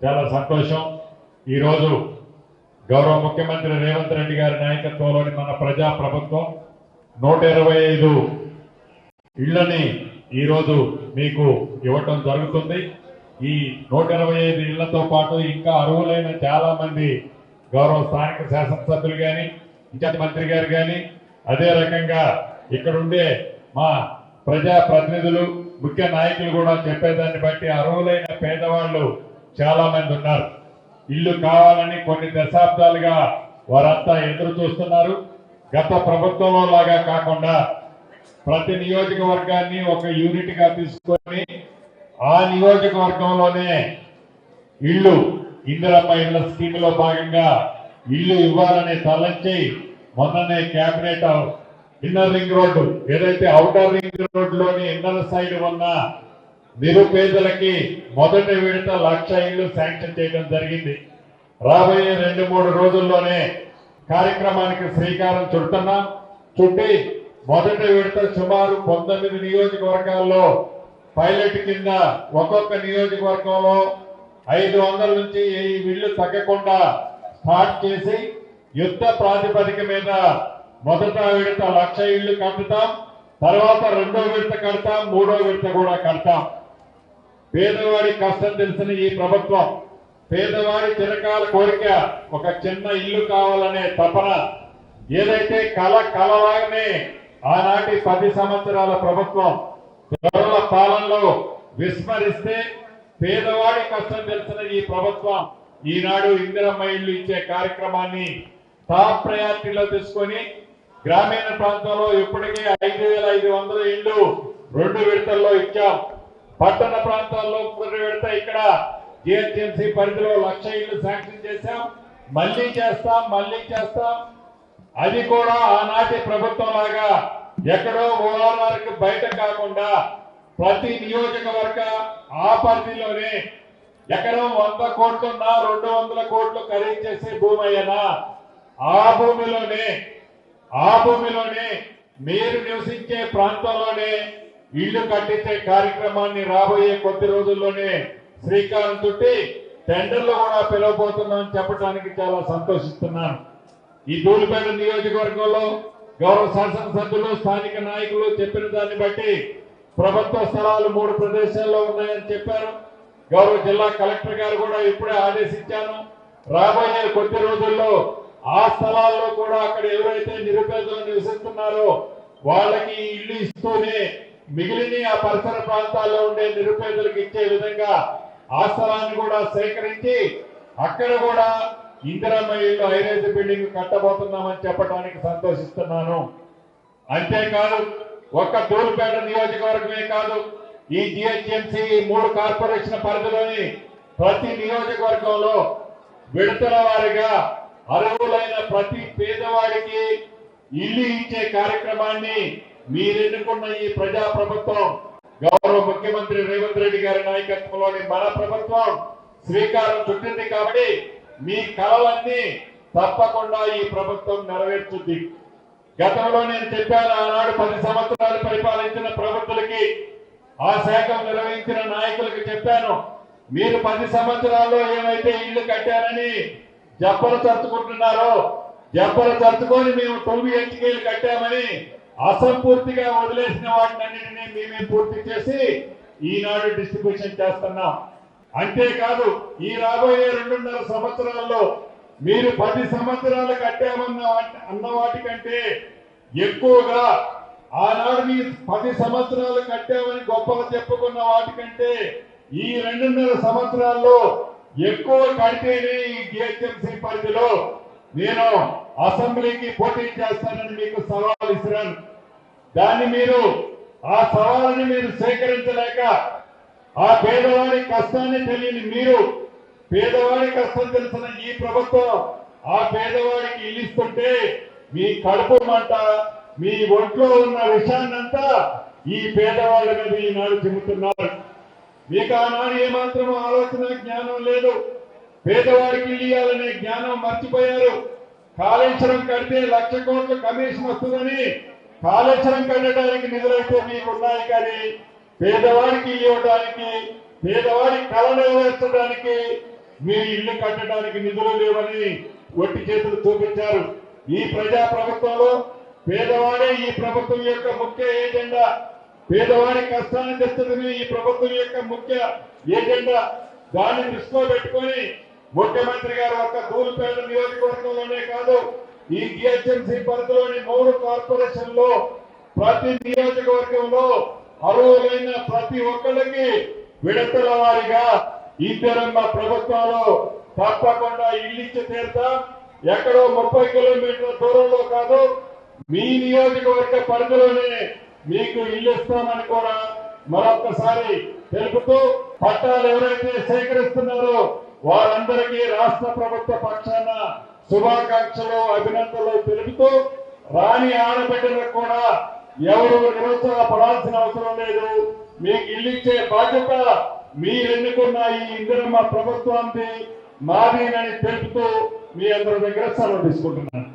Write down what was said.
చాలా సంతోషం. ఈరోజు గౌరవ ముఖ్యమంత్రి రేవంత్ రెడ్డి గారి నాయకత్వంలోని మన ప్రజా ప్రభుత్వం 125 ఇళ్లని ఈరోజు మీకు ఇవ్వటం జరుగుతుంది. ఈ 125 ఇళ్లతో పాటు ఇంకా అర్హులైన చాలా మంది గౌరవ స్థానిక శాసనసభ్యులు కానీ, ఇన్ఛార్జ్ మంత్రి గారు కానీ, అదే రకంగా ఇక్కడ ఉండే మా ప్రజా ప్రతినిధులు, ముఖ్య నాయకులు కూడా చెప్పేదాన్ని బట్టి అర్హులైన పేదవాళ్ళు చాలా మంది ఉన్నారు. ఇల్లు కావాలని కొన్ని దశాబ్దాలుగా వారంతా ఎదురు చూస్తున్నారు. గత ప్రభుత్వంలో లాగా కాకుండా ప్రతి నియోజకవర్గాన్ని ఒక యూనిట్ గా తీసుకొని ఆ నియోజకవర్గంలోనే ఇల్లు ఇందిరమ్మ ఇళ్ల స్కీమ్ లో భాగంగా ఇల్లు ఇవ్వాలని తలంచి మొన్ననే కేబినెట్ ఇన్నర్ రింగ్ రోడ్డు, ఏదైతే అవుటర్ రింగ్ రోడ్ లోని ఇన్నర్ సైడ్ ఉన్న నిరుపేదలకి మొదటి విడత 1,00,000 ఇళ్లు శాంక్షన్ చేయడం జరిగింది. రాబోయే 2-3 రోజుల్లోనే కార్యక్రమానికి శ్రీకారం చుడుతున్నాం. చుట్టి మొదటి విడత సుమారు 19 నియోజకవర్గాల్లో పైలట్ కింద ఒక్కొక్క నియోజకవర్గంలో 500 నుంచి 1000 ఇళ్లు తగ్గకుండా స్టార్ట్ చేసి యుద్ధ ప్రాతిపదిక మీద మొదట విడత 1,00,000 ఇళ్లు కడతాం. తర్వాత 2వ విడత కడతాం, 3వ విడత కూడా కడతాం. పేదవాడి కష్టం తెలిసిన ఈ ప్రభుత్వం, పేదవాడి చిరకాల కోరిక ఒక చిన్న ఇల్లు కావాలనే తపన, ఏదైతే కలలాగానే ఆనాటి 10 సంవత్సరాల ప్రభుత్వం గౌరవ పాలనలో విస్మరిస్తే, పేదవాడి కష్టం తెలిసిన ఈ ప్రభుత్వం ఈనాడు ఇందిరమ్మ ఇల్లు ఇచ్చే కార్యక్రమాన్ని టాప్ ప్రయారిటీలో తీసుకొని గ్రామీణ ప్రాంతంలో ఇప్పటికే 5,500 ఇళ్లు 2 విడతల్లో ఇచ్చాం. పట్టణ ప్రాంతాల్లో 1 విడత ఇక్కడ జిహెచ్ఎంసీ పరిధిలో 1,00,000 ఇళ్లు శాంక్షన్ చేశాం. మళ్లీ చేస్తాం. అది కూడా ఆనాటి ప్రభుత్వం లాగా ఎక్కడో ఓఆర్ఆర్కి బయట కాకుండా ప్రతి నియోజకవర్గ ఆ పరిధిలోనే ఎకరం 100 కోట్లున్నా 200 కోట్లు ఖరీదు చేసే భూమి అయినా ఆ భూమిలోనే మీరు నివసించే ప్రాంతంలోనే ఇళ్లు కట్టించే కార్యక్రమాన్ని రాబోయే కొద్ది రోజుల్లోనే శ్రీకారం చుట్టి టెండర్లు కూడా పిలవబోతున్నామని చెప్పడానికి చాలా సంతోషిస్తున్నాను. ఈ ధూళిపేట నియోజకవర్గంలో గౌరవ శాసనసభ్యులు, స్థానిక నాయకులు చెప్పిన దాన్ని బట్టి ప్రభుత్వ స్థలాలు 3 ప్రదేశాల్లో ఉన్నాయని చెప్పారు. గౌరవ జిల్లా కలెక్టర్ గారు కూడా ఇప్పుడే ఆదేశించాను. రాబోయే కొద్ది రోజుల్లో ఆ స్థలాల్లో కూడా అక్కడ ఎవరైతే నిరుపేదలు నివసిస్తున్నారో వాళ్ళకి ఇల్లు ఇస్తూనే మిగిలిన ఆ పరిసర ప్రాంతాల్లో ఉండే నిరుపేదలకు ఇచ్చే విధంగా ఆ స్థలాన్ని కూడా సేకరించి అక్కడ కూడా ఇందిరమ్మ ఇల్లు హైరైజ్ బిల్డింగ్ కట్టబోతున్నామని చెప్పడానికి సంతోషిస్తున్నాను. అంతేకాదు, ఒక్క ధూళిపేట నియోజకవర్గమే కాదు, ఈ జిహెచ్ఎంసీ 3 కార్పొరేషన్ పరిధిలోని ప్రతి నియోజకవర్గంలో విడతల వారిగా అర్హులైన ప్రతి పేదవాడికి ఇల్లు ఇచ్చే కార్యక్రమాన్ని మీరెన్నుకున్న ఈ ప్రజా ప్రభుత్వం, గౌరవ ముఖ్యమంత్రి రేవంత్ రెడ్డి గారి నాయకత్వంలోని మన ప్రభుత్వం శ్రీకారం చుట్టింది. కాబట్టి మీ కలలన్నీ తప్పకుండా ఈ ప్రభుత్వం నెరవేర్చుద్ది. గతంలో నేను చెప్పాను, ఆనాడు 10 సంవత్సరాలు పరిపాలించిన ప్రభుత్వాలకి, ఆ శాఖను నిర్వహించిన నాయకులకు చెప్పాను, మీరు 10 సంవత్సరాల్లో ఏమైతే ఇళ్లు కట్టారని జబ్బలు చర్చుకుంటున్నారో, జబ్బలు చర్చుకొని మేము 2 BHKలు కట్టామని అసంపూర్తిగా వదిలేసిన వాటినన్నింటినీ మేమే పూర్తి చేసి ఈనాడు డిస్ట్రిబ్యూషన్ చేస్తున్నాం. అంతేకాదు, ఈ రాబోయే 2.5 సంవత్సరాల్లో మీరు 10 సంవత్సరాలు అన్న వాటికంటే ఎక్కువగా, ఆనాడు మీ 10 సంవత్సరాలు కట్టామని గొప్పగా చెప్పుకున్న వాటికంటే ఈ 2.5 సంవత్సరాల్లో ఎక్కువ కడితేనే ఈ జిహెచ్ఎంసీ పరిధిలో నేను అసెంబ్లీకి పోటీ చేస్తానని మీకు సవాల్ ఇస్తున్నాను. ఆ సవాలుని మీరు సేకరించలేక, ఆ పేదవాడి కష్టాన్ని తెలియని మీరు, పేదవాడి కష్టం తెలిసిన ఈ ప్రభుత్వం ఆ పేదవాడికి ఇల్లిస్తుంటే మీ కడుపు మంట, మీ ఒంట్లో ఉన్న విషయాన్నంతా ఈ పేదవాళ్ళ మీద ఈనాడు చెబుతున్నారు. మీకు ఆనాడు ఏమాత్రం ఆలోచన జ్ఞానం లేదు. పేదవాడికి ఇల్లు ఇవ్వాలనే జ్ఞానం మర్చిపోయారు. కాళేశ్వరం కడితే 1,00,000 కోట్ల కమిషన్ వస్తుందని కాళేశ్వరం కట్టడానికి నిధులైతే మీకు ఉన్నాయి, కానీ పేదవాడికి ఇవ్వడానికి, పేదవాడి కళ నెరవేర్చడానికి మీరు ఇల్లు కట్టడానికి నిధులు లేవని ఒట్టి చేతులు చూపించారు. ఈ ప్రజా ప్రభుత్వంలో పేదవాడే ఈ ప్రభుత్వం యొక్క ముఖ్య ఏజెండా. పేదవాడి కష్టాన్ని తెచ్చడమే ఈ ప్రభుత్వం యొక్క ముఖ్య ఏజెండా. దాన్ని దృష్టిలో పెట్టుకొని ముఖ్యమంత్రి గారు ఒక్క దూలుపేట నియోజకవర్గంలోనే కాదు, ఈ జిహెచ్ఎంసీ పరిధిలోని 3 కార్పొరేషన్లో ప్రతి నియోజకవర్గంలో అర్హులైన ప్రతి ఒక్కరికి విడతల వారిగా ఇందిరమ్మ ప్రభుత్వంలో తప్పకుండా ఇల్లు ఇచ్చి తీరుతాం. ఎక్కడో 30 కిలోమీటర్ల దూరంలో కాదు, మీ నియోజకవర్గ పరిధిలోనే మీకు ఇల్లు ఇస్తామని కూడా మరొక్కసారి తెలుపుతూ, పట్టాలు ఎవరైతే సేకరిస్తున్నారో వారందరికీ రాష్ట్ర ప్రభుత్వ పక్షాన శుభాకాంక్షలు, అభినందనలు తెలుపుతూ, రాని ఆడబిడ్డలకు కూడా ఎవరు నిరుత్సాహపడాల్సిన అవసరం లేదు. మీకు ఇల్లు ఇచ్చే బాధ్యత మీరు ఎన్నుకున్న ఈ ఇందిరమ్మ ప్రభుత్వానికి మాదేనని తెలుపుతూ మీ అందరి దగ్గర సెలవు తీసుకుంటున్నాను.